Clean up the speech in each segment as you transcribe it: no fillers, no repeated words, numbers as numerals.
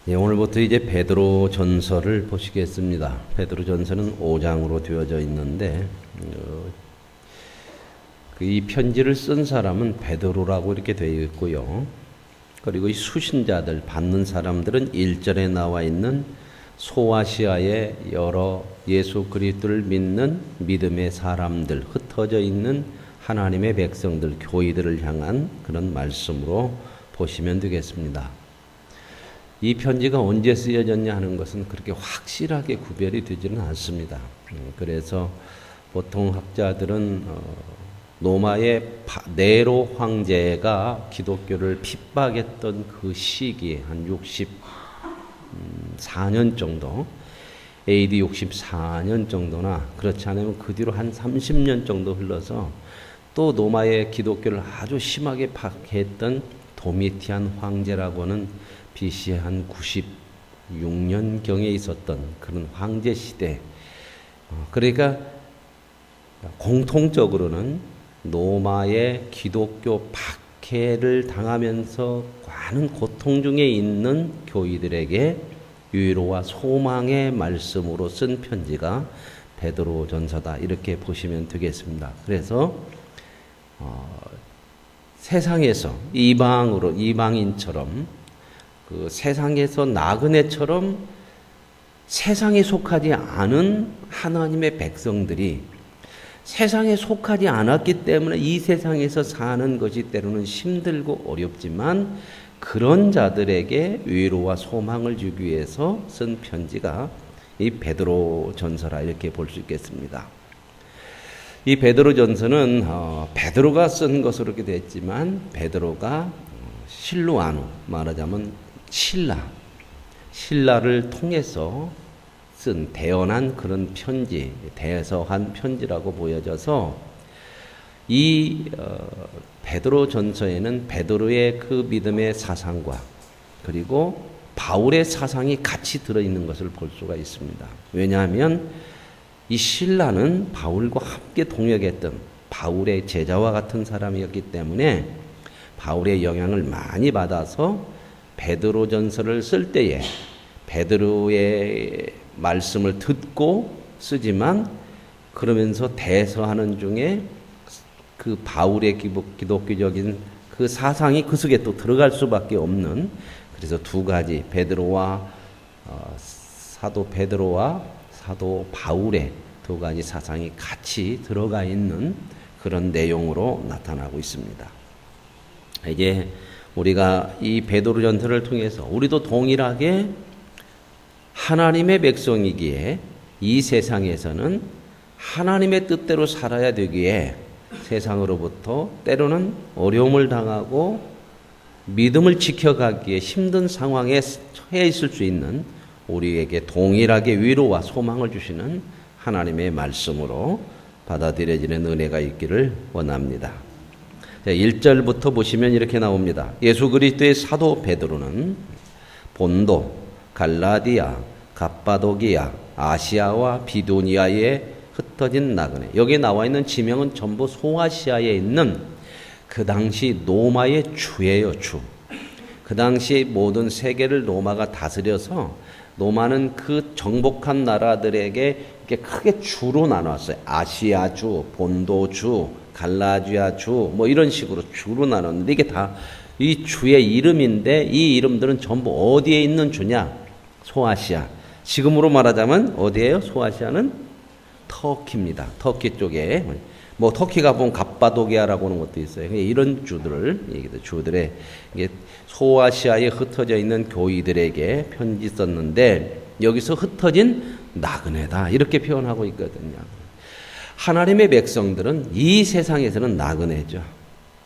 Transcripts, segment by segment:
네, 오늘부터 이제 베드로 전서를 보시겠습니다. 베드로 전서는 5장으로 되어져 있는데 이 편지를 쓴 사람은 베드로라고 이렇게 되어 있고요. 그리고 이 수신자들 받는 사람들은 1절에 나와 있는 소아시아의 여러 예수 그리스도를 믿는 믿음의 사람들, 흩어져 있는 하나님의 백성들, 교회들을 향한 그런 말씀으로 보시면 되겠습니다. 이 편지가 언제 쓰여졌냐 하는 것은 그렇게 확실하게 구별이 되지는 않습니다. 그래서 보통 학자들은 로마의 네로 황제가 기독교를 핍박했던 그 시기에 한 64년 정도, AD 64년 정도나 그렇지 않으면 그 뒤로 한 30년 정도 흘러서 또 로마의 기독교를 아주 심하게 박해했던 도미티안 황제라고는 BC 한 96년경에 있었던 그런 황제 시대. 그러니까 공통적으로는 로마의 기독교 박해를 당하면서 많은 고통 중에 있는 교인들에게 위로와 소망의 말씀으로 쓴 편지가 베드로 전서다, 이렇게 보시면 되겠습니다. 그래서 세상에서 이방인처럼 그 세상에서 나그네처럼 세상에 속하지 않은 하나님의 백성들이 세상에 속하지 않았기 때문에 이 세상에서 사는 것이 때로는 힘들고 어렵지만 그런 자들에게 위로와 소망을 주기 위해서 쓴 편지가 이 베드로 전서라, 이렇게 볼 수 있겠습니다. 이 베드로 전서는 베드로가 쓴 것으로 이렇게 됐지만 베드로가 실루아노, 말하자면 신라를 통해서 쓴 대언한 그런 편지, 대서한 편지라고 보여져서 이 베드로 전서에는 베드로의 그 믿음의 사상과 그리고 바울의 사상이 같이 들어있는 것을 볼 수가 있습니다. 왜냐하면 이 신라는 바울과 함께 동역했던 바울의 제자와 같은 사람이었기 때문에 바울의 영향을 많이 받아서 베드로 전서를 쓸 때에 베드로의 말씀을 듣고 쓰지만 그러면서 대서하는 중에 그 바울의 기독교적인 그 사상이 그 속에 또 들어갈 수밖에 없는, 그래서 두 가지 사도 베드로와 사도 바울의 두 가지 사상이 같이 들어가 있는 그런 내용으로 나타나고 있습니다. 이제 우리가 이 베드로 전서를 통해서 우리도 동일하게 하나님의 백성이기에 이 세상에서는 하나님의 뜻대로 살아야 되기에 세상으로부터 때로는 어려움을 당하고 믿음을 지켜가기에 힘든 상황에 처해 있을 수 있는 우리에게 동일하게 위로와 소망을 주시는 하나님의 말씀으로 받아들여지는 은혜가 있기를 원합니다. 1절부터 보시면 이렇게 나옵니다. 예수 그리스도의 사도 베드로는 본도, 갈라디아, 갑바도기아, 아시아와 비두니아에 흩어진 나그네. 여기에 나와 있는 지명은 전부 소아시아에 있는 그 당시 로마의 주예요, 주. 그 당시 모든 세계를 로마가 다스려서 로마는 그 정복한 나라들에게 이렇게 크게 주로 나눴어요. 아시아주, 본도주, 갈라디아주, 뭐 이런 식으로 주로 나눴는데 이게 다 이 주의 이름인데 이 이름들은 전부 어디에 있는 주냐? 소아시아. 지금으로 말하자면 어디예요? 소아시아는 터키입니다. 터키 쪽에. 뭐 터키가 보면 갑바도기아라고 하는 것도 있어요. 이런 주들의 이게 소아시아에 흩어져 있는 교이들에게 편지 썼는데 여기서 흩어진 나그네다, 이렇게 표현하고 있거든요. 하나님의 백성들은 이 세상에서는 나그네죠.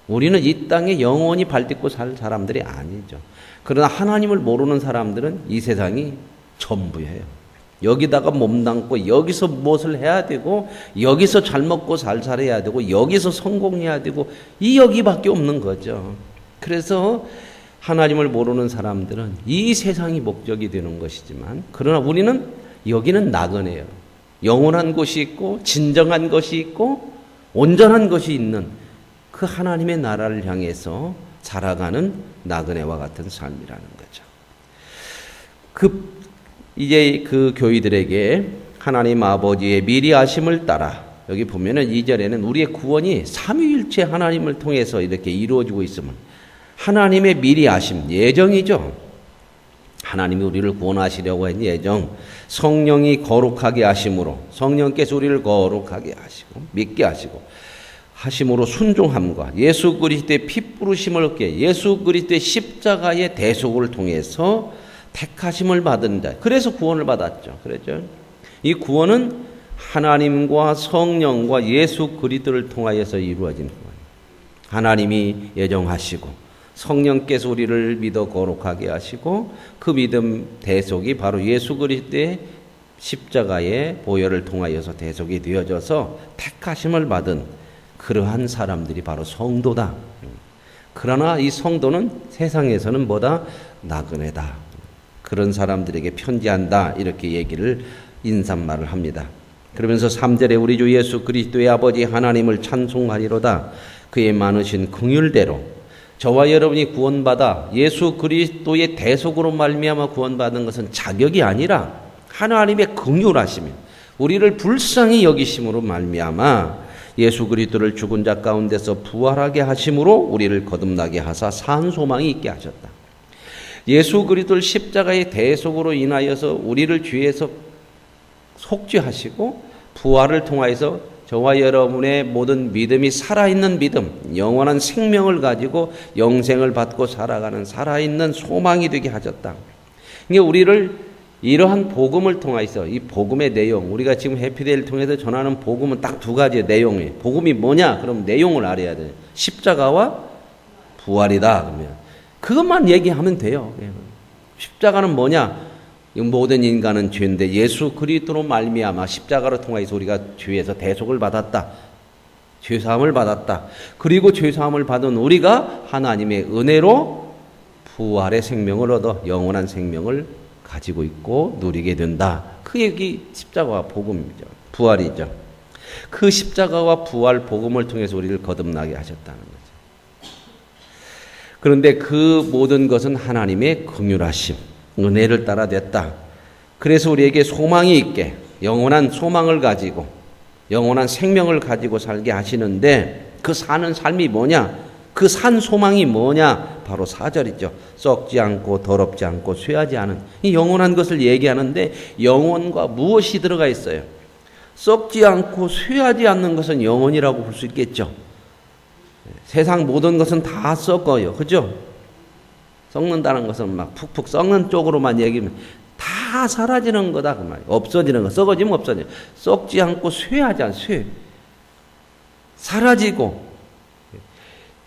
우리는 이 땅에 영원히 발딛고 살 사람들이 아니죠. 그러나 하나님을 모르는 사람들은 이 세상이 전부예요. 여기다가 몸담고 여기서 무엇을 해야 되고 여기서 잘 먹고 잘 살아야 되고 여기서 성공해야 되고 여기밖에 없는 거죠. 그래서 하나님을 모르는 사람들은 이 세상이 목적이 되는 것이지만 그러나 우리는 여기는 나그네예요. 영원한 곳이 있고 진정한 것이 있고 온전한 것이 있는 그 하나님의 나라를 향해서 살아가는 나그네와 같은 삶이라는 거죠. 이제 그 교회들에게 하나님 아버지의 미리 아심을 따라, 여기 보면은 2절에는 우리의 구원이 삼위일체 하나님을 통해서 이렇게 이루어지고 있음을, 하나님의 미리 아심, 예정이죠. 하나님이 우리를 구원하시려고 한 예정, 성령이 거룩하게 하심으로, 성령께서 우리를 거룩하게 하시고 믿게 하심으로 순종함과 예수 그리스도의 피 부르심을 얻게, 예수 그리스도의 십자가의 대속을 통해서 택하심을 받은 자, 그래서 구원을 받았죠. 그렇죠? 이 구원은 하나님과 성령과 예수 그리스도를 통하여서 이루어진 구원. 하나님이 예정하시고 성령께서 우리를 믿어 거룩하게 하시고 그 믿음 대속이 바로 예수 그리스도의 십자가의 보혈을 통하여서 대속이 되어져서 택하심을 받은 그러한 사람들이 바로 성도다. 그러나 이 성도는 세상에서는 뭐다? 나그네다. 그런 사람들에게 편지한다. 이렇게 얘기를 인사말을 합니다. 그러면서 3절에 우리 주 예수 그리스도의 아버지 하나님을 찬송하리로다. 그의 많으신 긍휼대로 저와 여러분이 구원받아 예수 그리스도의 대속으로 말미암아 구원받은 것은 자격이 아니라 하나님의 긍휼하심이, 우리를 불쌍히 여기심으로 말미암아 예수 그리스도를 죽은 자 가운데서 부활하게 하심으로 우리를 거듭나게 하사 산 소망이 있게 하셨다. 예수 그리스도를 십자가의 대속으로 인하여서 우리를 죄에서 속죄하시고 부활을 통하여서 저와 여러분의 모든 믿음이 살아있는 믿음, 영원한 생명을 가지고 영생을 받고 살아가는 살아있는 소망이 되게 하셨다. 그러니까 우리를 이러한 복음을 통해서, 이 복음의 내용, 우리가 지금 해피데이를 통해서 전하는 복음은 딱 두 가지의 내용이, 복음이 뭐냐? 그럼 내용을 알아야 돼요. 십자가와 부활이다. 그러면 그것만 얘기하면 돼요. 십자가는 뭐냐? 모든 인간은 죄인데 예수 그리스도로 말미암아 십자가로 통하여서 우리가 죄에서 대속을 받았다. 죄사함을 받았다. 그리고 죄사함을 받은 우리가 하나님의 은혜로 부활의 생명을 얻어 영원한 생명을 가지고 있고 누리게 된다. 그 얘기 십자가와 복음이죠. 부활이죠. 그 십자가와 부활 복음을 통해서 우리를 거듭나게 하셨다는 거죠. 그런데 그 모든 것은 하나님의 긍휼하심, 은혜를 따라 됐다. 그래서 우리에게 소망이 있게 영원한 소망을 가지고 영원한 생명을 가지고 살게 하시는데 그 사는 삶이 뭐냐? 그 산 소망이 뭐냐? 바로 4절이죠. 썩지 않고 더럽지 않고 쇠하지 않은, 이 영원한 것을 얘기하는데 영원과 무엇이 들어가 있어요? 썩지 않고 쇠하지 않는 것은 영원이라고 볼 수 있겠죠. 세상 모든 것은 다 썩어요. 그죠? 썩는다는 것은 막 푹푹 썩는 쪽으로만 얘기하면 다 사라지는 거다 그 말이에요. 없어지는 거, 썩어지면 없어져요. 썩지 않고 쇠하지 않아, 사라지고.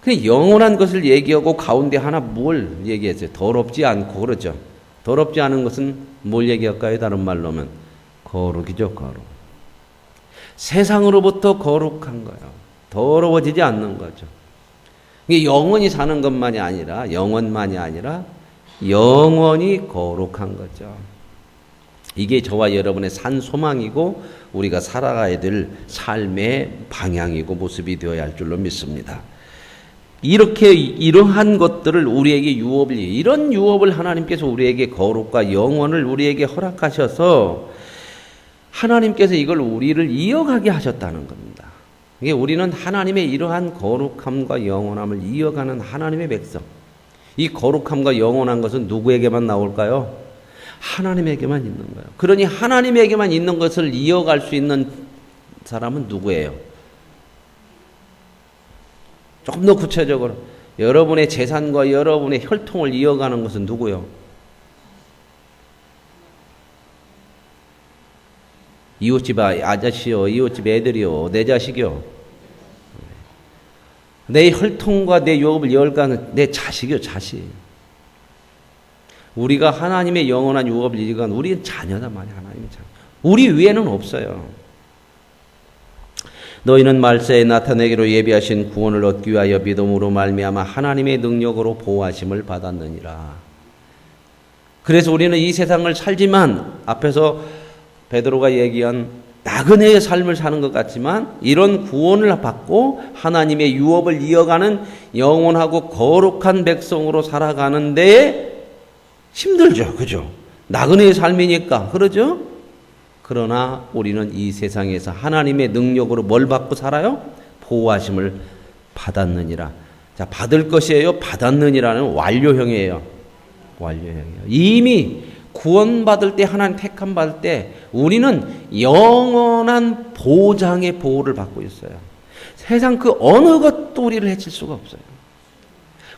그 영원한 것을 얘기하고 가운데 하나 뭘 얘기했어요? 더럽지 않고, 그렇죠? 더럽지 않은 것은 뭘 얘기할까요? 다른 말로 하면 거룩이죠, 거룩. 세상으로부터 거룩한 거예요. 더러워지지 않는 거죠. 이게 영원히 사는 것만이 아니라, 영원만이 아니라 영원히 거룩한 거죠. 이게 저와 여러분의 산 소망이고 우리가 살아가야 될 삶의 방향이고 모습이 되어야 할 줄로 믿습니다. 이렇게 이러한 것들을 우리에게 이런 유업을 하나님께서 우리에게 거룩과 영원을 우리에게 허락하셔서 하나님께서 이걸 우리를 이어가게 하셨다는 겁니다. 이게 우리는 하나님의 이러한 거룩함과 영원함을 이어가는 하나님의 백성. 이 거룩함과 영원한 것은 누구에게만 나올까요? 하나님에게만 있는 거예요. 그러니 하나님에게만 있는 것을 이어갈 수 있는 사람은 누구예요? 조금 더 구체적으로 여러분의 재산과 여러분의 혈통을 이어가는 것은 누구요? 이웃집 아저씨요, 이웃집 애들이요, 내 자식이요. 내 혈통과 내 유업을 이어가는 내 자식이요, 자식. 우리가 하나님의 영원한 유업을 이어가는 우리는 자녀다 말이야, 하나님의 자녀. 우리 위에는 없어요. 너희는 말세에 나타내기로 예비하신 구원을 얻기 위하여 믿음으로 말미암아 하나님의 능력으로 보호하심을 받았느니라. 그래서 우리는 이 세상을 살지만 앞에서 베드로가 얘기한 나그네의 삶을 사는 것 같지만 이런 구원을 받고 하나님의 유업을 이어가는 영원하고 거룩한 백성으로 살아가는 데에 힘들죠. 그죠? 나그네의 삶이니까. 그러죠? 그러나 우리는 이 세상에서 하나님의 능력으로 뭘 받고 살아요? 보호하심을 받았느니라. 자, 받을 것이에요? 받았느니라는 완료형이에요. 완료형이에요. 이미 구원받을 때, 하나님 택함 받을 때 우리는 영원한 보장의 보호를 받고 있어요. 세상 그 어느 것도 우리를 해칠 수가 없어요.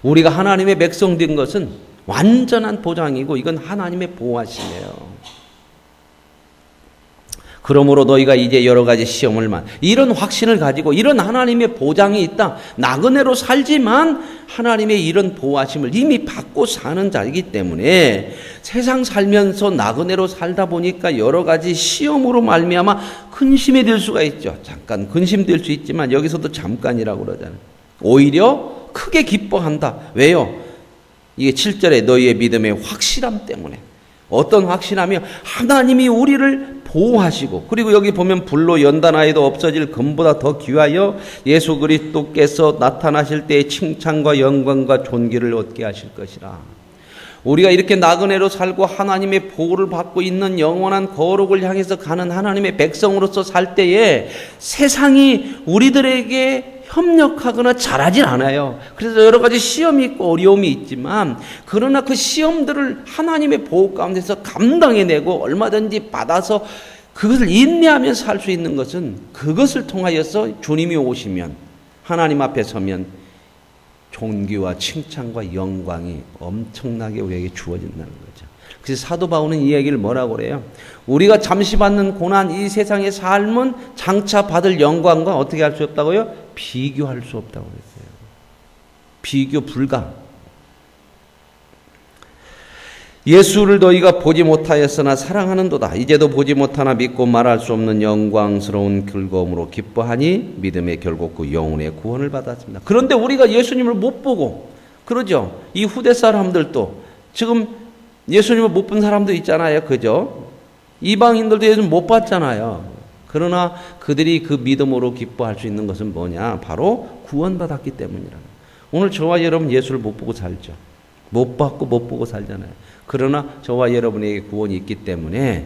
우리가 하나님의 백성 된 것은 완전한 보장이고 이건 하나님의 보호하심이에요. 그러므로 너희가 이제 여러 가지 시험을 이런 확신을 가지고 이런 하나님의 보장이 있다. 나그네로 살지만 하나님의 이런 보호하심을 이미 받고 사는 자이기 때문에 세상 살면서 나그네로 살다 보니까 여러 가지 시험으로 말미암아 근심이 될 수가 있죠. 잠깐 근심될 수 있지만 여기서도 잠깐이라고 그러잖아요. 오히려 크게 기뻐한다. 왜요? 이게 7절에 너희의 믿음의 확실함 때문에. 어떤 확신하며 하나님이 우리를 보호하시고 그리고 여기 보면 불로 연단하여도 없어질 금보다 더 귀하여 예수 그리스도께서 나타나실 때의 칭찬과 영광과 존귀를 얻게 하실 것이라. 우리가 이렇게 나그네로 살고 하나님의 보호를 받고 있는 영원한 거룩을 향해서 가는 하나님의 백성으로서 살 때에 세상이 우리들에게 협력하거나 잘하진 않아요. 그래서 여러 가지 시험이 있고 어려움이 있지만 그러나 그 시험들을 하나님의 보호 가운데서 감당해내고 얼마든지 받아서 그것을 인내하면서 살 수 있는 것은 그것을 통하여서 주님이 오시면 하나님 앞에 서면 존귀와 칭찬과 영광이 엄청나게 우리에게 주어진다는 거죠. 그래서 사도 바울은 이 얘기를 뭐라고 그래요? 우리가 잠시 받는 고난, 이 세상의 삶은 장차 받을 영광과 어떻게 할 수 없다고요? 비교할 수 없다고 그랬어요. 비교 불가. 예수를 너희가 보지 못하였으나 사랑하는도다. 이제도 보지 못하나 믿고 말할 수 없는 영광스러운 즐거움으로 기뻐하니 믿음의 결국 그 영혼의 구원을 받았습니다. 그런데 우리가 예수님을 못 보고 그러죠. 이 후대 사람들도 지금 예수님을 못 본 사람도 있잖아요. 그죠? 이방인들도 예수님 못 봤잖아요. 그러나 그들이 그 믿음으로 기뻐할 수 있는 것은 뭐냐? 바로 구원받았기 때문이라. 오늘 저와 여러분 예수를 못 보고 살죠. 못 받고 못 보고 살잖아요. 그러나 저와 여러분에게 구원이 있기 때문에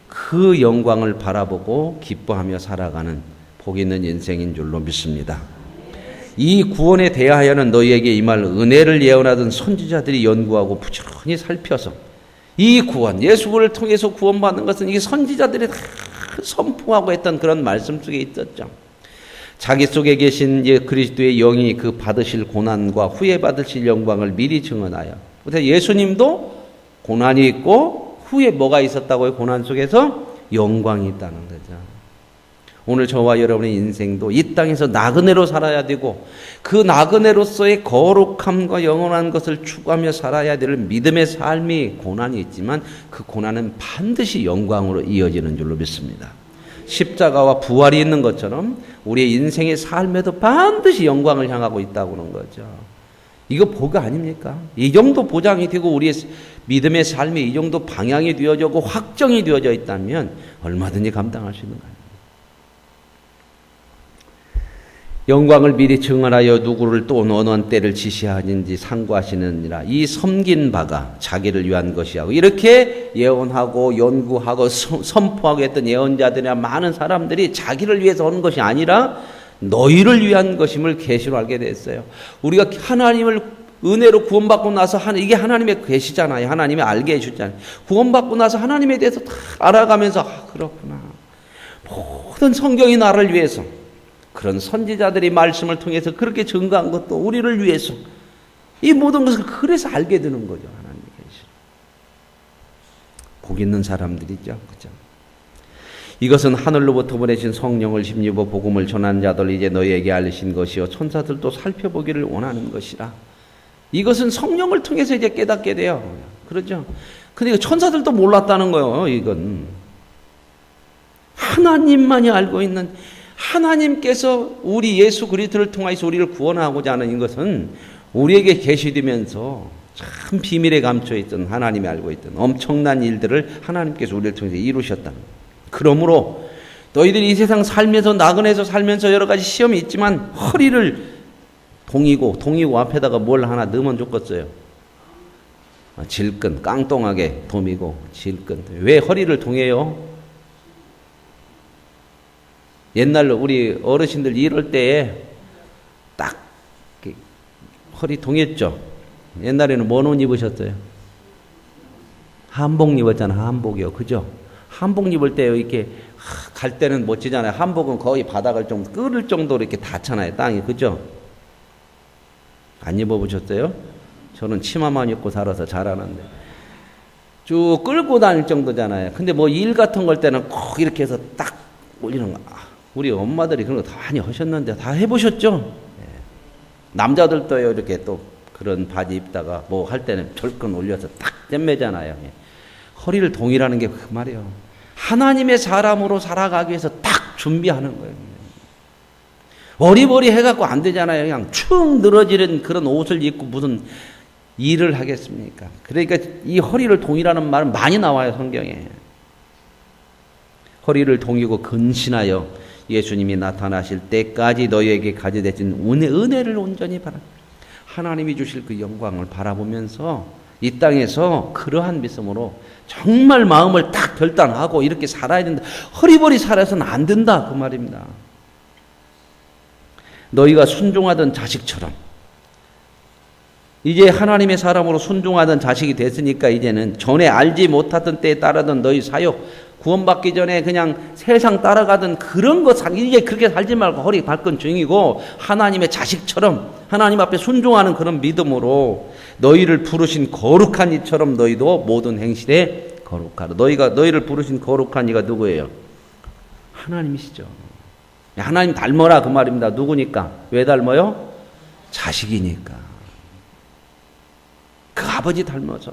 그 영광을 바라보고 기뻐하며 살아가는 복 있는 인생인 줄로 믿습니다. 이 구원에 대하여는 너희에게 임할 은혜를 예언하던 선지자들이 연구하고 부지런히 살펴서 이 구원, 예수를 통해서 구원받는 것은 이게 선지자들이 다 선포하고 했던 그런 말씀 속에 있었죠. 자기 속에 계신 그리스도의 영이 그 받으실 고난과 후에 받으실 영광을 미리 증언하여. 그래서 예수님도 고난이 있고 후에 뭐가 있었다고요? 고난 속에서 영광이 있다는 거죠. 오늘 저와 여러분의 인생도 이 땅에서 나그네로 살아야 되고 그 나그네로서의 거룩함과 영원한 것을 추구하며 살아야 될 믿음의 삶이 고난이 있지만 그 고난은 반드시 영광으로 이어지는 줄로 믿습니다. 십자가와 부활이 있는 것처럼 우리의 인생의 삶에도 반드시 영광을 향하고 있다고 하는 거죠. 이거 복 아닙니까? 이 정도 보장이 되고 우리의 믿음의 삶이 이 정도 방향이 되어지고 확정이 되어져 있다면 얼마든지 감당할 수 있는 거예요. 영광을 미리 증언하여 누구를 또 어느 때를 지시하는지 상고하시느니라. 이 섬긴 바가 자기를 위한 것이하고 이렇게 예언하고 연구하고 선포하고 했던 예언자들이나 많은 사람들이 자기를 위해서 하는 것이 아니라 너희를 위한 것임을 계시로 알게 됐어요. 우리가 하나님을 은혜로 구원받고 나서 이게 하나님의 계시잖아요. 하나님이 알게 해주잖아요. 구원받고 나서 하나님에 대해서 다 알아가면서 그렇구나. 모든 성경이 나를 위해서 그런 선지자들이 말씀을 통해서 그렇게 증거한 것도 우리를 위해서 이 모든 것을 그래서 알게 되는 거죠. 하나님의 계시. 복 있는 사람들이죠. 그죠? 이것은 하늘로부터 보내신 성령을 힘입어 복음을 전한 자들 이제 너희에게 알리신 것이요 천사들도 살펴보기를 원하는 것이라. 이것은 성령을 통해서 이제 깨닫게 돼요. 그렇죠? 근데 천사들도 몰랐다는 거예요. 이건 하나님만이 알고 있는 하나님께서 우리 예수 그리스도를 통하여서 우리를 구원하고자 하는 이것은 우리에게 계시되면서 참 비밀에 감춰 있던 하나님이 알고 있던 엄청난 일들을 하나님께서 우리를 통해서 이루셨다는 거예요. 그러므로 너희들이 이 세상 살면서 나그네에서 살면서 여러 가지 시험이 있지만 허리를 동이고 앞에다가 뭘 하나 넣으면 좋겠어요. 질끈, 깡통하게 도미고 질끈. 왜 허리를 동해요? 옛날로 우리 어르신들 이럴 때에 딱 허리 동했죠. 옛날에는 뭔 옷 입으셨어요? 한복 입었잖아. 한복이요. 그죠? 한복 입을 때 이렇게 갈 때는 멋지잖아요. 한복은 거의 바닥을 좀 끓을 정도로 이렇게 닿잖아요. 땅이. 그죠? 안 입어보셨어요? 저는 치마만 입고 살아서 잘 아는데. 쭉 끌고 다닐 정도잖아요. 근데 뭐 일 같은 걸 때는 꼭 이렇게 해서 딱 올리는 거. 우리 엄마들이 그런 거 다 많이 하셨는데 다 해보셨죠? 남자들도요, 이렇게 또 그런 바지 입다가 뭐 할 때는 절근 올려서 딱 땜매잖아요. 허리를 동이라는 게 그 말이에요. 하나님의 사람으로 살아가기 위해서 딱 준비하는 거예요. 어리버리 해갖고 안 되잖아요. 그냥 축 늘어지는 그런 옷을 입고 무슨 일을 하겠습니까? 그러니까 이 허리를 동이라는 말은 많이 나와요, 성경에. 허리를 동이고 근신하여 예수님이 나타나실 때까지 너희에게 가져되신 은혜를 온전히 바랍니다. 하나님이 주실 그 영광을 바라보면서 이 땅에서 그러한 믿음으로 정말 마음을 딱 결단하고 이렇게 살아야 된다. 허리버리 살아서는 안 된다. 그 말입니다. 너희가 순종하던 자식처럼 이제 하나님의 사람으로 순종하던 자식이 됐으니까 이제는 전에 알지 못하던 때에 따르던 너희 사역, 구원받기 전에 그냥 세상 따라가던 그런 거 이제 그렇게 살지 말고 허리 발끈 중이고 하나님의 자식처럼 하나님 앞에 순종하는 그런 믿음으로 너희를 부르신 거룩한 이처럼 너희도 모든 행실에 거룩하라. 너희를 부르신 거룩한 이가 누구예요? 하나님이시죠. 하나님 닮아라 그 말입니다. 누구니까? 왜 닮아요? 자식이니까. 그 아버지 닮아서.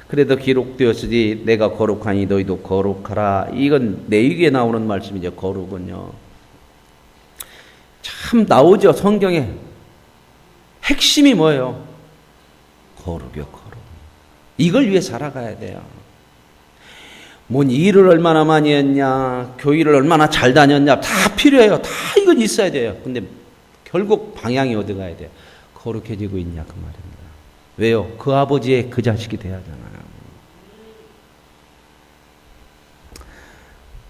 그래도 기록되었으니 내가 거룩하니 너희도 거룩하라. 이건 레위기에 나오는 말씀이죠. 거룩은요. 참 나오죠. 성경에. 핵심이 뭐예요? 거룩이요. 거룩. 이걸 위해 살아가야 돼요. 뭔 일을 얼마나 많이 했냐, 교회를 얼마나 잘 다녔냐, 다 필요해요. 다 이건 있어야 돼요. 근데 결국 방향이 어디 가야 돼요? 거룩해지고 있냐 그 말입니다. 왜요? 그 아버지의 그 자식이 돼야 하잖아요.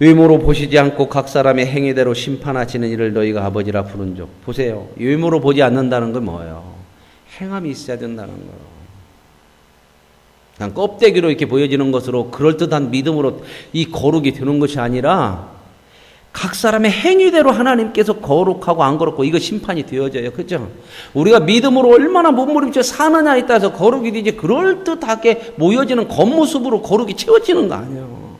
외모로 보시지 않고 각 사람의 행위대로 심판하시는 이를 너희가 아버지라 부른 적. 보세요. 외모로 보지 않는다는 건 뭐예요? 행함이 있어야 된다는 거예요. 그냥 껍데기로 이렇게 보여지는 것으로 그럴듯한 믿음으로 이 거룩이 되는 것이 아니라 각 사람의 행위대로 하나님께서 거룩하고 안 거룩하고 이거 심판이 되어져요. 그죠? 우리가 믿음으로 얼마나 몸부림쳐 사느냐에 따라서 거룩이 되지 그럴듯하게 모여지는 겉모습으로 거룩이 채워지는 거 아니에요.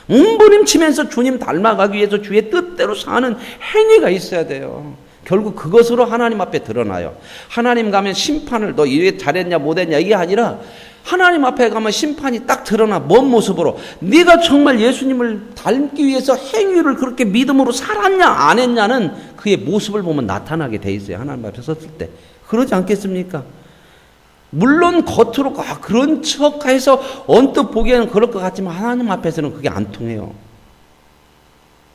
몸부림치면서 주님 닮아가기 위해서 주의 뜻대로 사는 행위가 있어야 돼요. 결국 그것으로 하나님 앞에 드러나요. 하나님 가면 심판을 너 이게 잘했냐 못했냐 이게 아니라 하나님 앞에 가면 심판이 딱 드러나. 뭔 모습으로? 네가 정말 예수님을 닮기 위해서 행위를 그렇게 믿음으로 살았냐 안 했냐는 그의 모습을 보면 나타나게 돼 있어요. 하나님 앞에 섰을 때. 그러지 않겠습니까? 물론 겉으로 그런 척해서 언뜻 보기에는 그럴 것 같지만 하나님 앞에서는 그게 안 통해요.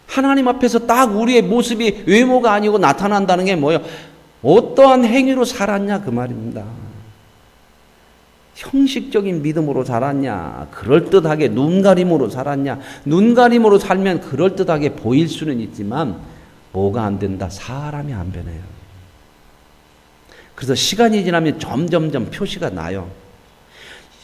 하나님 앞에서 딱 우리의 모습이 외모가 아니고 나타난다는 게 뭐예요? 어떠한 행위로 살았냐 그 말입니다. 형식적인 믿음으로 살았냐, 그럴듯하게 눈가림으로 살았냐. 눈가림으로 살면 그럴듯하게 보일 수는 있지만 뭐가 안 된다? 사람이 안 변해요. 그래서 시간이 지나면 점점점 표시가 나요.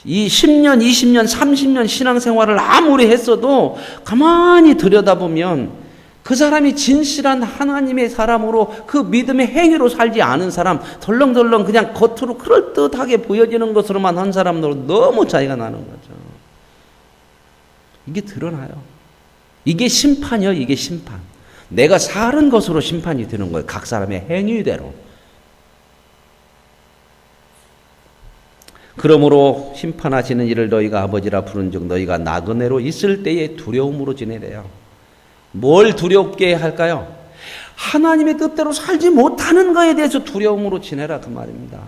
이 10년, 20년, 30년 신앙생활을 아무리 했어도 가만히 들여다보면 그 사람이 진실한 하나님의 사람으로 그 믿음의 행위로 살지 않은 사람, 덜렁덜렁 그냥 겉으로 그럴듯하게 보여지는 것으로만 한 사람으로 너무 차이가 나는 거죠. 이게 드러나요. 이게 심판이요. 이게 심판. 내가 살은 것으로 심판이 되는 거예요. 각 사람의 행위대로. 그러므로 심판하시는 이를 너희가 아버지라 부른 즉 너희가 나그네로 있을 때에 두려움으로 지내래요. 뭘 두렵게 할까요? 하나님의 뜻대로 살지 못하는 것에 대해서 두려움으로 지내라 그 말입니다.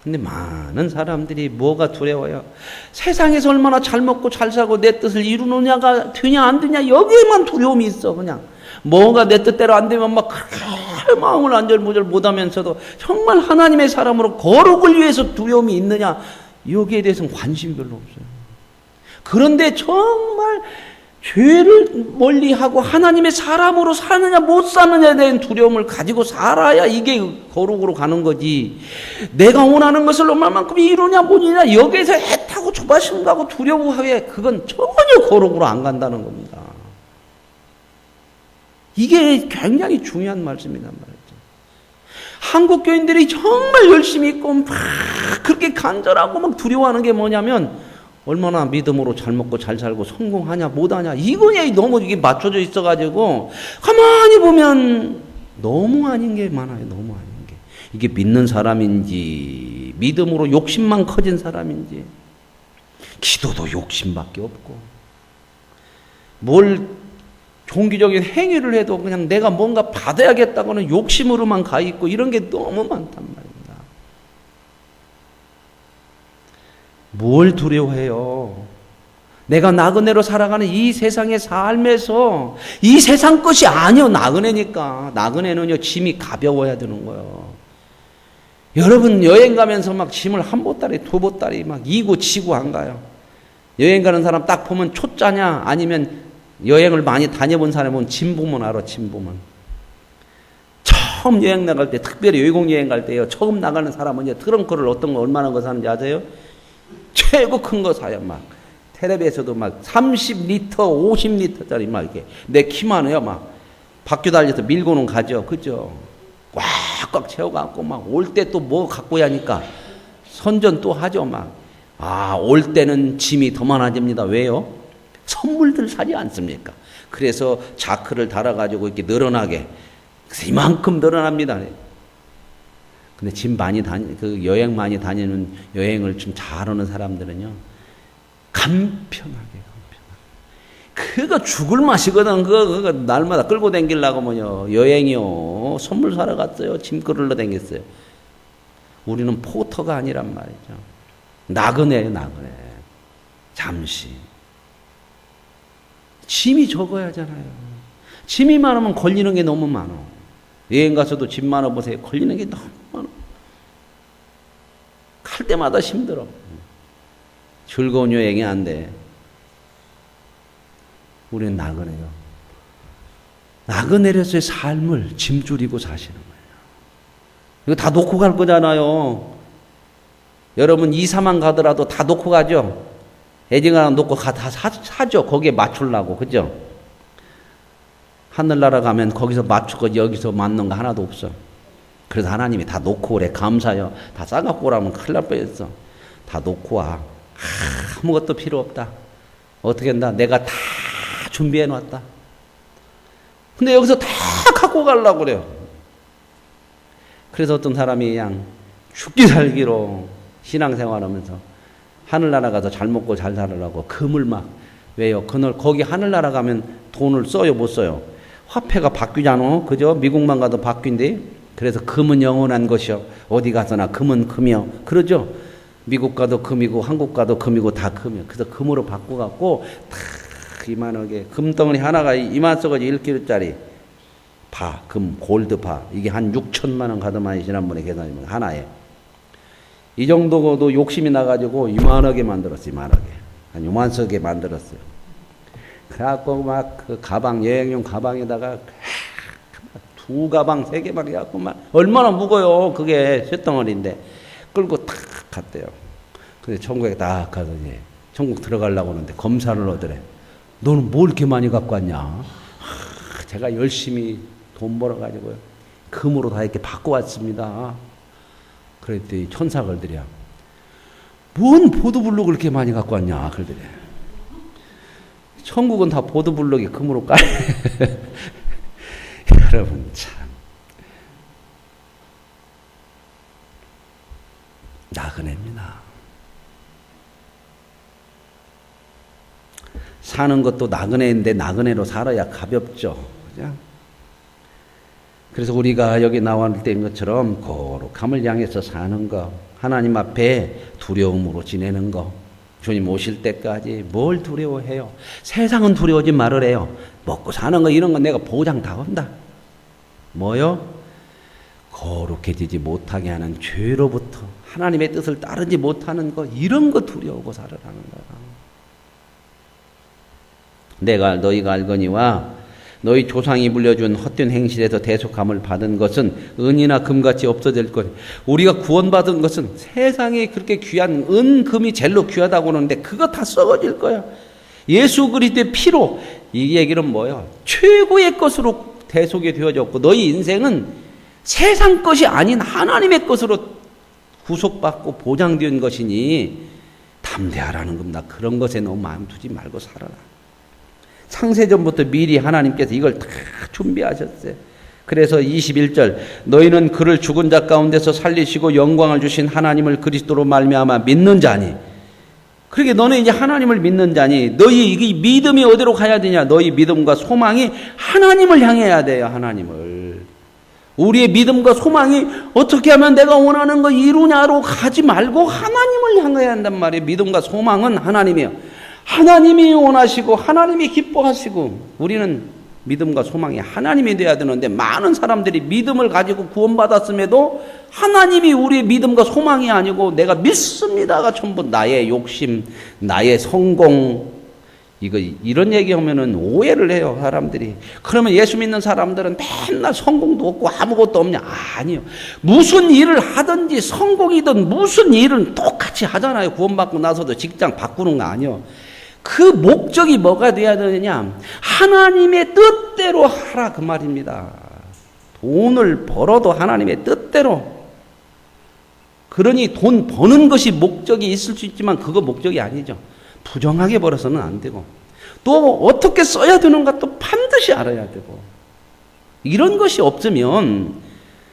근데 많은 사람들이 뭐가 두려워요? 세상에서 얼마나 잘 먹고 잘 사고 내 뜻을 이루느냐가 되냐 안 되냐 여기에만 두려움이 있어. 그냥 뭐가 내 뜻대로 안 되면 막 그렇게 마음을 안절부절 못하면서도 정말 하나님의 사람으로 거룩을 위해서 두려움이 있느냐 여기에 대해서는 관심이 별로 없어요. 그런데 정말 죄를 멀리하고 하나님의 사람으로 사느냐 못 사느냐에 대한 두려움을 가지고 살아야 이게 거룩으로 가는 거지. 내가 원하는 것을 얼마만큼 이루냐 뭐냐 여기에서 애타고 조바심 가고 두려워하게 그건 전혀 거룩으로 안 간다는 겁니다. 이게 굉장히 중요한 말씀이란 말이죠. 한국 교인들이 정말 열심히 있고 막 그렇게 간절하고 막 두려워하는 게 뭐냐면 얼마나 믿음으로 잘 먹고 잘 살고 성공하냐 못하냐 이거에 너무 이게 맞춰져 있어가지고 가만히 보면 너무 아닌 게 많아요. 너무 아닌 게 이게 믿는 사람인지 믿음으로 욕심만 커진 사람인지 기도도 욕심밖에 없고 뭘 종교적인 행위를 해도 그냥 내가 뭔가 받아야겠다고는 욕심으로만 가 있고 이런 게 너무 많단 말입니다. 뭘 두려워해요? 내가 나그네로 살아가는 이 세상의 삶에서 이 세상 것이 아니요 나그네니까. 나그네는요 짐이 가벼워야 되는 거예요. 여러분 여행 가면서 막 짐을 한 보따리 두 보따리 막 이고 지고 안 가요. 여행 가는 사람 딱 보면 초짜냐 아니면 여행을 많이 다녀본 사람은 짐 보면 알아. 짐 보면 처음 여행 나갈 때 특별히 외국 여행 갈 때요 처음 나가는 사람은 이제 트렁크를 어떤 거 얼마나 거 사는지 아세요? 최고 큰 거 사요. 막 텔레비에서도 막 30리터 50리터짜리 막 이렇게 내 키만 해요. 막 바퀴 달려서 밀고는 가죠. 그죠? 꽉꽉 채워갖고 막 올 때 또 뭐 갖고 야니까 선전 또 하죠. 막 올 때는 짐이 더 많아집니다. 왜요? 선물들 사지 않습니까? 그래서 자크를 달아가지고 이렇게 늘어나게 이만큼 늘어납니다. 근데 짐 많이 그 여행 많이 다니는 여행을 좀 잘하는 사람들은요 간편하게 그거 죽을 맛이거든. 그거 날마다 끌고 다니려고 뭐요 여행이요 선물 사러 갔어요. 짐 끌으러 다녔어요. 우리는 포터가 아니란 말이죠. 나그네예요. 나그네. 잠시 짐이 적어야 하잖아요. 짐이 많으면 걸리는 게 너무 많아. 여행 가서도 짐 많아 보세요. 걸리는 게 너무 많아. 갈 때마다 힘들어. 즐거운 여행이 안 돼. 우리는 나그네요. 나그네로서의 삶을 짐줄이고 사시는 거예요. 이거 다 놓고 갈 거잖아요. 여러분 이사만 가더라도 다 놓고 가죠. 애증 하나 놓고 다 사죠. 거기에 맞추려고. 그죠? 하늘나라 가면 거기서 맞추고 여기서 맞는 거 하나도 없어. 그래서 하나님이 다 놓고 오래. 감사해요. 다 싸갖고 오라면 큰일 날 뻔했어. 다 놓고 와. 아무것도 필요 없다. 어떻게 한다? 내가 다 준비해 놨다. 근데 여기서 다 갖고 가려고 그래요. 그래서 어떤 사람이 그냥 죽기 살기로 신앙생활하면서 하늘나라 가서 잘 먹고 잘 살으려고 금을 막 왜요? 거기 하늘나라 가면 돈을 써요? 못 써요? 화폐가 바뀌잖아. 그죠? 미국만 가도 바뀐대. 그래서 금은 영원한 것이요. 어디 가서나 금은 금이요. 그러죠? 미국 가도 금이고 한국 가도 금이고 다 금이요. 그래서 금으로 바꿔갖고 다 이만하게 금덩어리 하나가 이만서까지 1kg짜리 금, 골드 이게 한 6천만 원 가더만 지난번에 계산이면 하나에. 이 정도도 욕심이 나가지고 이만하게 만들었어요. 이만하게. 한 요만서게 만들었어요. 그래갖고 막 그 가방, 여행용 가방에다가 2가방, 3개방 해갖고 막 얼마나 무거워요. 그게 쇳덩어리인데. 끌고 탁 갔대요. 근데 천국에 딱 가서 이제 천국 들어가려고 하는데 검사를 하더래. 너는 뭘 이렇게 많이 갖고 왔냐? 제가 열심히 돈 벌어가지고요. 금으로 다 이렇게 바꿔왔습니다. 그랬더니 천사 걸들이야. 뭔 보드블록 그렇게 많이 갖고 왔냐? 그러더래. 천국은 다 보드블록이 금으로 깔. 여러분 참. 나그네입니다. 사는 것도 나그네인데 나그네로 살아야 가볍죠. 그죠? 그래서 우리가 여기 나왔을 때인 것처럼 거룩함을 향해서 사는 거, 하나님 앞에 두려움으로 지내는 거, 주님 오실 때까지 뭘 두려워해요? 세상은 두려워하지 말으래요. 먹고 사는 거 이런 건 내가 보장 다 한다. 뭐요? 거룩해지지 못하게 하는 죄로부터 하나님의 뜻을 따르지 못하는 것, 이런 거 두려우고 살아가는 거야. 내가 너희가 알거니와 너희 조상이 물려준 헛된 행실에서 대속함을 받은 것은 은이나 금같이 없어질 것. 우리가 구원받은 것은 세상에 그렇게 귀한 은, 금이 제일로 귀하다고 그러는데 그거 다 썩어질 거야. 예수 그리스도의 피로, 이 얘기는 뭐야? 최고의 것으로 대속이 되어졌고 너희 인생은 세상 것이 아닌 하나님의 것으로 구속받고 보장된 것이니 담대하라는 겁니다. 그런 것에 너무 마음 두지 말고 살아라. 창세전부터 미리 하나님께서 이걸 다 준비하셨어요. 그래서 21절 너희는 그를 죽은 자 가운데서 살리시고 영광을 주신 하나님을 그리스도로 말미암아 믿는 자니. 그러게 너는 이제 하나님을 믿는 자니 너희 이 믿음이 어디로 가야 되냐? 너희 믿음과 소망이 하나님을 향해야 돼요. 하나님을. 우리의 믿음과 소망이 어떻게 하면 내가 원하는 거 이루냐로 가지 말고 하나님을 향해야 한단 말이에요. 믿음과 소망은 하나님이에요. 하나님이 원하시고 하나님이 기뻐하시고 우리는 믿음과 소망이 하나님이 돼야 되는데 많은 사람들이 믿음을 가지고 구원받았음에도 하나님이 우리의 믿음과 소망이 아니고 내가 믿습니다가 전부 나의 욕심, 나의 성공, 이런 얘기하면은 오해를 해요, 사람들이. 그러면 예수 믿는 사람들은 맨날 성공도 없고 아무것도 없냐? 아니요. 무슨 일을 하든지 성공이든 무슨 일은 똑같이 하잖아요. 구원받고 나서도 직장 바꾸는 거 아니요. 그 목적이 뭐가 돼야 되느냐? 하나님의 뜻대로 하라 그 말입니다. 돈을 벌어도 하나님의 뜻대로. 그러니 돈 버는 것이 목적이 있을 수 있지만 그거 목적이 아니죠. 부정하게 벌어서는 안 되고 또 어떻게 써야 되는가 또 반드시 알아야 되고 이런 것이 없으면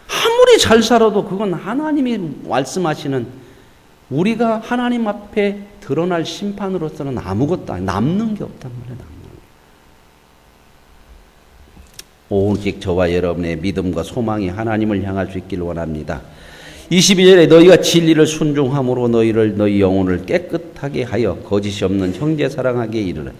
아무리 잘 살아도 그건 하나님이 말씀하시는 우리가 하나님 앞에 드러날 심판으로서는 아무것도 아니 남는 게 없단 말이에요. 오직 저와 여러분의 믿음과 소망이 하나님을 향할 수 있기를 원합니다. 22절에 너희가 진리를 순종함으로 너희 영혼을 깨끗하게 하여 거짓이 없는 형제 사랑하게 이르라.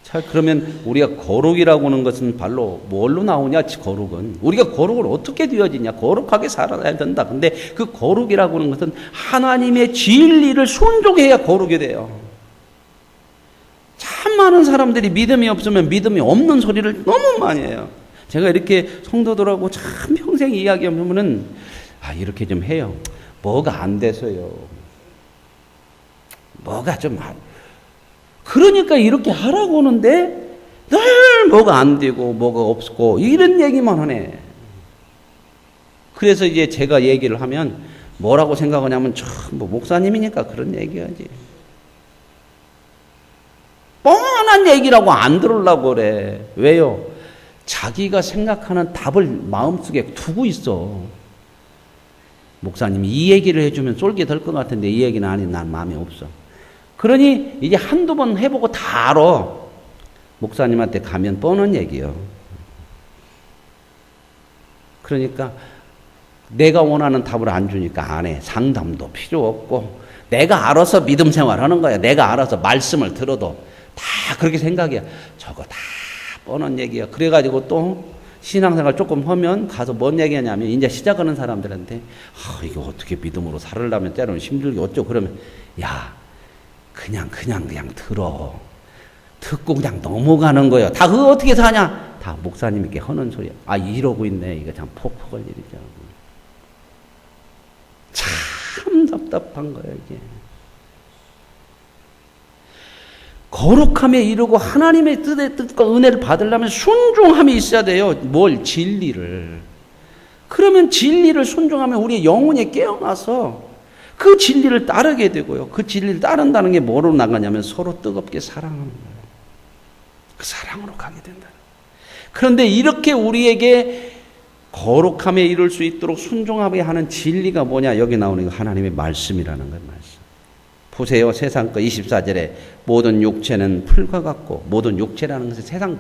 자, 그러면 우리가 거룩이라고 하는 것은 발로 뭘로 나오냐? 거룩은 우리가 거룩을 어떻게 되어지냐? 거룩하게 살아야 된다. 근데 그 거룩이라고 하는 것은 하나님의 진리를 순종해야 거룩이 돼요. 참 많은 사람들이 믿음이 없으면 믿음이 없는 소리를 너무 많이 해요. 제가 이렇게 성도들하고 참 평생 이야기하면은 이렇게 좀 해요. 뭐가 안 돼서요. 뭐가 좀 그러니까 이렇게 하라고 하는데 늘 뭐가 안 되고 뭐가 없고 이런 얘기만 하네. 그래서 이제 제가 얘기를 하면 뭐라고 생각하냐면 뭐 목사님이니까 그런 얘기하지. 뻔한 얘기라고 안 들으려고 그래. 왜요? 자기가 생각하는 답을 마음속에 두고 있어. 목사님이 이 얘기를 해주면 쏠게 될 것 같은데 이 얘기는 아니 난 마음에 없어. 그러니 이제 한두 번 해보고 다 알아. 목사님한테 가면 뻔한 얘기요. 그러니까 내가 원하는 답을 안 주니까 안 해. 상담도 필요 없고 내가 알아서 믿음 생활하는 거야. 내가 알아서 말씀을 들어도 다 그렇게 생각이야. 저거 다 뻔한 얘기야. 그래가지고 또 신앙생활 조금 하면 가서 뭔 얘기하냐면 이제 시작하는 사람들한테 이거 어떻게 믿음으로 살으려면 때로는 힘들게 어쩌고 그러면 야 그냥 들어. 듣고 그냥 넘어가는 거예요. 다 그거 어떻게 사냐? 다 목사님께 하는 소리야. 이러고 있네. 이거 참 폭폭할 일이죠. 참 답답한 거예요, 이게. 거룩함에 이르고 하나님의 뜻과 은혜를 받으려면 순종함이 있어야 돼요. 뭘? 진리를. 그러면 진리를 순종하면 우리의 영혼이 깨어나서 그 진리를 따르게 되고요. 그 진리를 따른다는 게 뭐로 나가냐면 서로 뜨겁게 사랑하는 거예요. 그 사랑으로 가게 된다. 그런데 이렇게 우리에게 거룩함에 이룰 수 있도록 순종하게 하는 진리가 뭐냐? 여기 나오는 거 하나님의 말씀이라는 거예요. 말씀. 보세요. 세상 거 24절에 모든 육체는 풀과 같고 모든 육체라는 것은 세상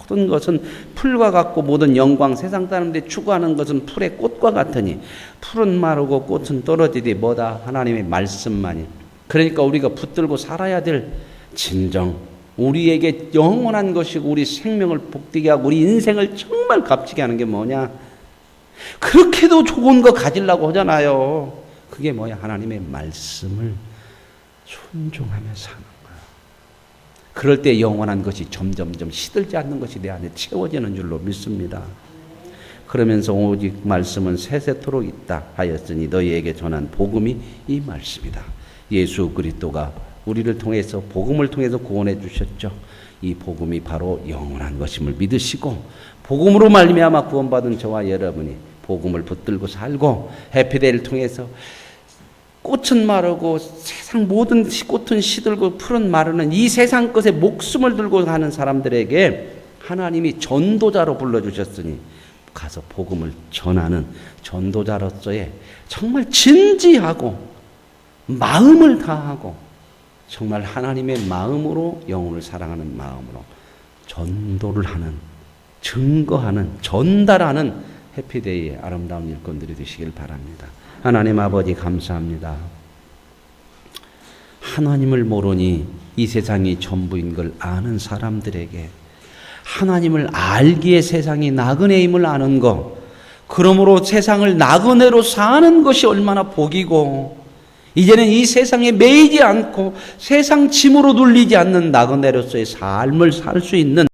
모든 것은 풀과 같고 모든 영광 세상 사람들이 추구하는 것은 풀의 꽃과 같으니 풀은 마르고 꽃은 떨어지되 뭐다? 하나님의 말씀만이. 그러니까 우리가 붙들고 살아야 될 진정 우리에게 영원한 것이고 우리 생명을 복되게 하고 우리 인생을 정말 값지게 하는 게 뭐냐? 그렇게도 좋은 거 가지려고 하잖아요. 그게 뭐야? 하나님의 말씀을 순종하며 사는 거야. 그럴 때 영원한 것이 점점점 시들지 않는 것이 내 안에 채워지는 줄로 믿습니다. 그러면서 오직 말씀은 세세토록 있다 하였으니 너희에게 전한 복음이 이 말씀이다. 예수 그리스도가 우리를 통해서 복음을 통해서 구원해 주셨죠. 이 복음이 바로 영원한 것임을 믿으시고 복음으로 말미암아 구원받은 저와 여러분이 복음을 붙들고 살고 해피데이를 통해서 꽃은 마르고 세상 모든 꽃은 시들고 풀은 마르는 이 세상 것에 목숨을 들고 가는 사람들에게 하나님이 전도자로 불러주셨으니 가서 복음을 전하는 전도자로서의 정말 진지하고 마음을 다하고 정말 하나님의 마음으로 영혼을 사랑하는 마음으로 전도를 하는, 증거하는, 전달하는 해피데이의 아름다운 일꾼들이 되시길 바랍니다. 하나님 아버지 감사합니다. 하나님을 모르니 이 세상이 전부인 걸 아는 사람들에게 하나님을 알기에 세상이 나그네임을 아는 것, 그러므로 세상을 나그네로 사는 것이 얼마나 복이고 이제는 이 세상에 매이지 않고 세상 짐으로 눌리지 않는 나그네로서의 삶을 살 수 있는